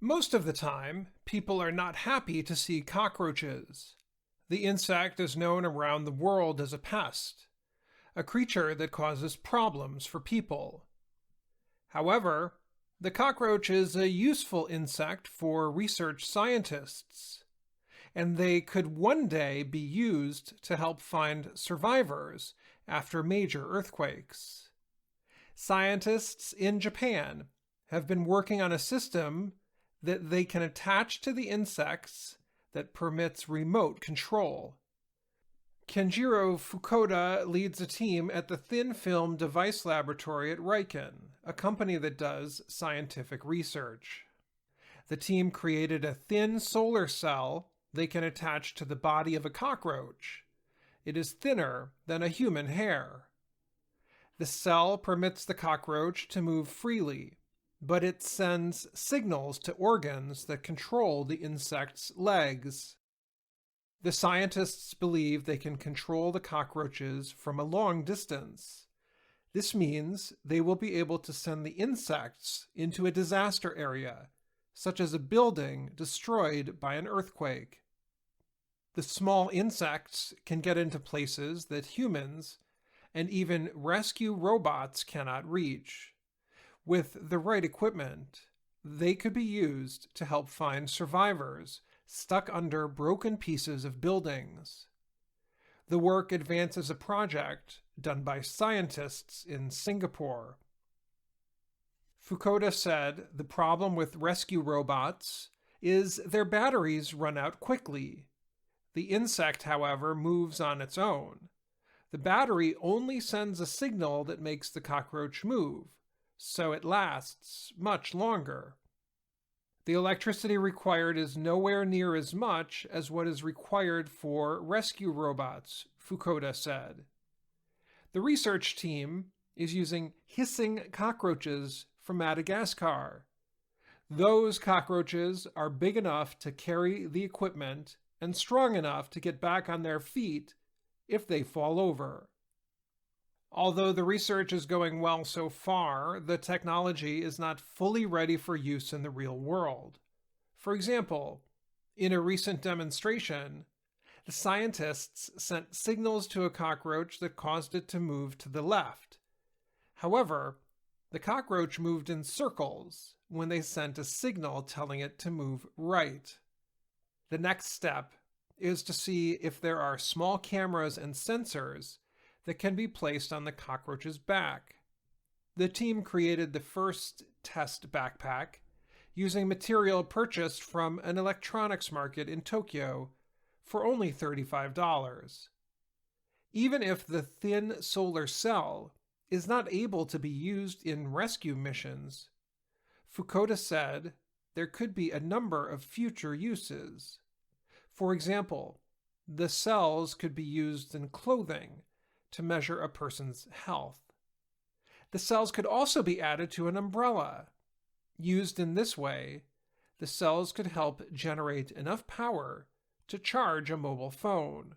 Most of the time, people are not happy to see cockroaches. The insect is known around the world as a pest, a creature that causes problems for people. However, the cockroach is a useful insect for research scientists, and they could one day be used to help find survivors after major earthquakes. Scientists in Japan have been working on a system that they can attach to the insects that permits remote control. Kenjiro Fukuda leads a team at the Thin Film Device Laboratory at Riken, a company that does scientific research. The team created a thin solar cell they can attach to the body of a cockroach. It is thinner than a human hair. The cell permits the cockroach to move freely, but it sends signals to organs that control the insect's legs. The scientists believe they can control the cockroaches from a long distance. This means they will be able to send the insects into a disaster area, such as a building destroyed by an earthquake. The small insects can get into places that humans and even rescue robots cannot reach. With the right equipment, they could be used to help find survivors stuck under broken pieces of buildings. The work advances a project done by scientists in Singapore. Fukuda said the problem with rescue robots is their batteries run out quickly. The insect, however, moves on its own. The battery only sends a signal that makes the cockroach move, so it lasts much longer. The electricity required is nowhere near as much as what is required for rescue robots, Fukuda said. The research team is using hissing cockroaches from Madagascar. Those cockroaches are big enough to carry the equipment and strong enough to get back on their feet if they fall over. Although the research is going well so far, the technology is not fully ready for use in the real world. For example, in a recent demonstration, the scientists sent signals to a cockroach that caused it to move to the left. However, the cockroach moved in circles when they sent a signal telling it to move right. The next step is to see if there are small cameras and sensors that can be placed on the cockroach's back. The team created the first test backpack using material purchased from an electronics market in Tokyo for only $35. Even if the thin solar cell is not able to be used in rescue missions, Fukuda said there could be a number of future uses. For example, the cells could be used in clothing to measure a person's health. The cells could also be added to an umbrella. Used in this way, the cells could help generate enough power to charge a mobile phone.